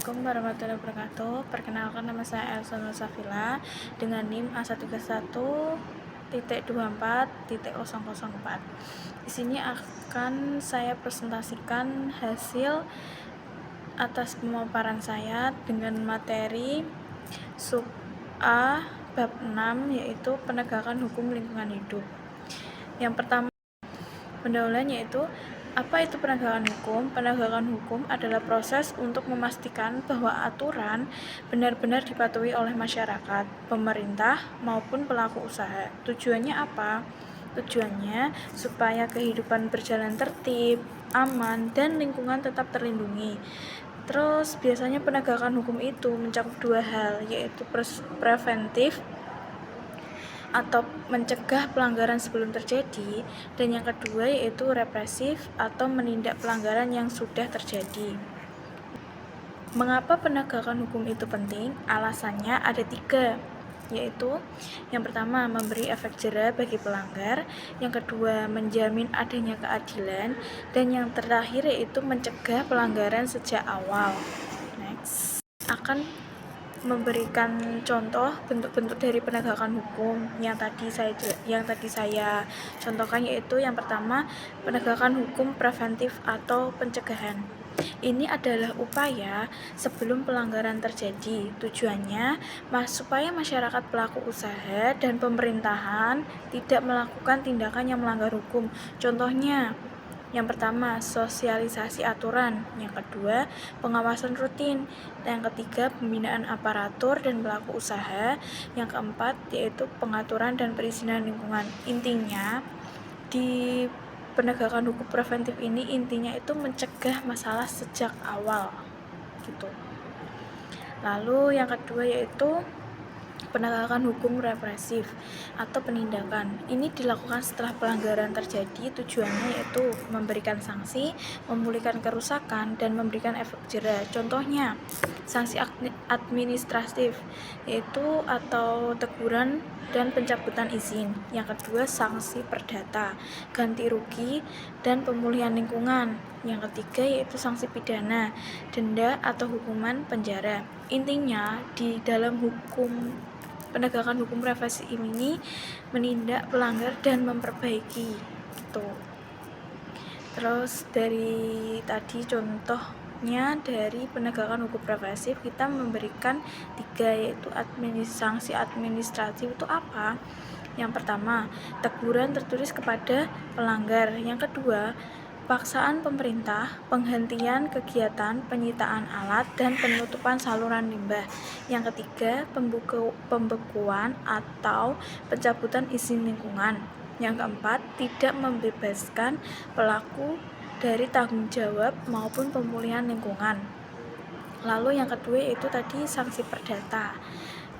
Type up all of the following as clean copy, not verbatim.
Assalamualaikum warahmatullahi wabarakatuh. Perkenalkan, nama saya Elsa Nur Safila dengan NIM A131.24.004. Di sini akan saya presentasikan hasil atas pemaparan saya dengan materi sub A bab 6, yaitu penegakan hukum lingkungan hidup. Yang pertama, pendahuluan yaitu apa itu penegakan hukum? Penegakan hukum adalah proses untuk memastikan bahwa aturan benar-benar dipatuhi oleh masyarakat, pemerintah, maupun pelaku usaha. Tujuannya apa? Tujuannya supaya kehidupan berjalan tertib, aman, dan lingkungan tetap terlindungi. Terus biasanya penegakan hukum itu mencakup dua hal, yaitu preventif atau mencegah pelanggaran sebelum terjadi, dan yang kedua yaitu represif atau menindak pelanggaran yang sudah terjadi. Mengapa penegakan hukum itu penting? Alasannya ada 3, yaitu yang pertama memberi efek jera bagi pelanggar, yang kedua menjamin adanya keadilan, dan yang terakhir yaitu mencegah pelanggaran sejak awal. Next, akan memberikan contoh bentuk-bentuk dari penegakan hukum yang tadi saya contohkan, yaitu yang pertama penegakan hukum preventif atau pencegahan. Ini adalah upaya sebelum pelanggaran terjadi. Tujuannya supaya masyarakat, pelaku usaha, dan pemerintahan tidak melakukan tindakan yang melanggar hukum. Contohnya, yang pertama, sosialisasi aturan. Yang kedua, pengawasan rutin. Dan yang ketiga, pembinaan aparatur dan pelaku usaha. Yang keempat, yaitu pengaturan dan perizinan lingkungan. Intinya, di penegakan hukum preventif ini intinya itu mencegah masalah sejak awal gitu. Lalu yang kedua yaitu penegakan hukum represif atau penindakan. Ini dilakukan setelah pelanggaran terjadi. Tujuannya yaitu memberikan sanksi, memulihkan kerusakan, dan memberikan efek jera. Contohnya, sanksi administratif yaitu atau teguran dan pencabutan izin. Yang kedua, sanksi perdata, ganti rugi, dan pemulihan lingkungan. Yang ketiga yaitu sanksi pidana, denda atau hukuman penjara. Intinya di dalam penegakan hukum represif ini menindak pelanggar dan memperbaiki gitu. Terus dari tadi contohnya dari penegakan hukum represif, kita memberikan 3, yaitu sanksi administratif itu apa? Yang pertama, teguran tertulis kepada pelanggar. Yang kedua, paksaan pemerintah, penghentian kegiatan, penyitaan alat, dan penutupan saluran limbah. Yang ketiga, pembekuan atau pencabutan izin lingkungan. Yang keempat, tidak membebaskan pelaku dari tanggung jawab maupun pemulihan lingkungan. Lalu yang kedua yaitu tadi sanksi perdata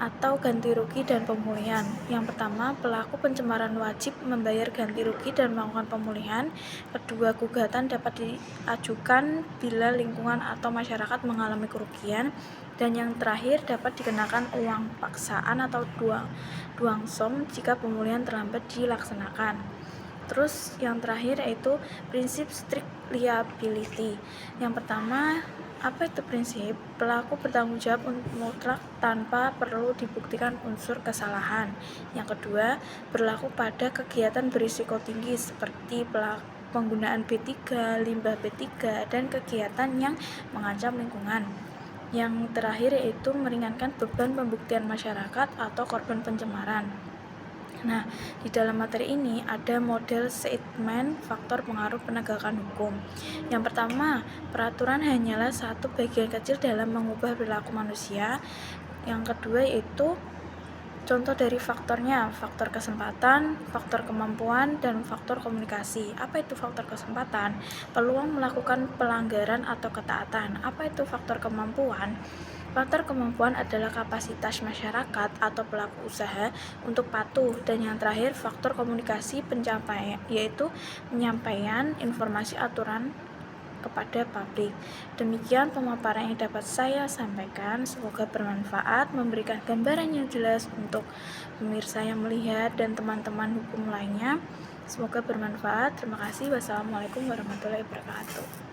atau ganti rugi dan pemulihan. Yang pertama, pelaku pencemaran wajib membayar ganti rugi dan melakukan pemulihan. Kedua, gugatan dapat diajukan bila lingkungan atau masyarakat mengalami kerugian. Dan yang terakhir, dapat dikenakan uang paksaan atau duang som jika pemulihan terlambat dilaksanakan. Terus yang terakhir yaitu prinsip strict liability. Yang pertama, apa itu prinsip? Pelaku bertanggung jawab mutlak tanpa perlu dibuktikan unsur kesalahan. Yang kedua, berlaku pada kegiatan berisiko tinggi seperti penggunaan B3, limbah B3, dan kegiatan yang mengancam lingkungan. Yang terakhir yaitu meringankan beban pembuktian masyarakat atau korban pencemaran. Nah, di dalam materi ini ada model statement faktor pengaruh penegakan hukum. Yang pertama, peraturan hanyalah satu bagian kecil dalam mengubah perilaku manusia. Yang kedua yaitu contoh dari faktornya, faktor kesempatan, faktor kemampuan, dan faktor komunikasi. Apa itu faktor kesempatan? Peluang melakukan pelanggaran atau ketaatan. Apa itu faktor kemampuan? Faktor kemampuan adalah kapasitas masyarakat atau pelaku usaha untuk patuh. Dan yang terakhir, faktor komunikasi pencapaian, yaitu penyampaian informasi aturan kepada publik. Demikian pemaparan yang dapat saya sampaikan. Semoga bermanfaat, memberikan gambaran yang jelas untuk pemirsa yang melihat dan teman-teman hukum lainnya. Semoga bermanfaat. Terima kasih. Wassalamualaikum warahmatullahi wabarakatuh.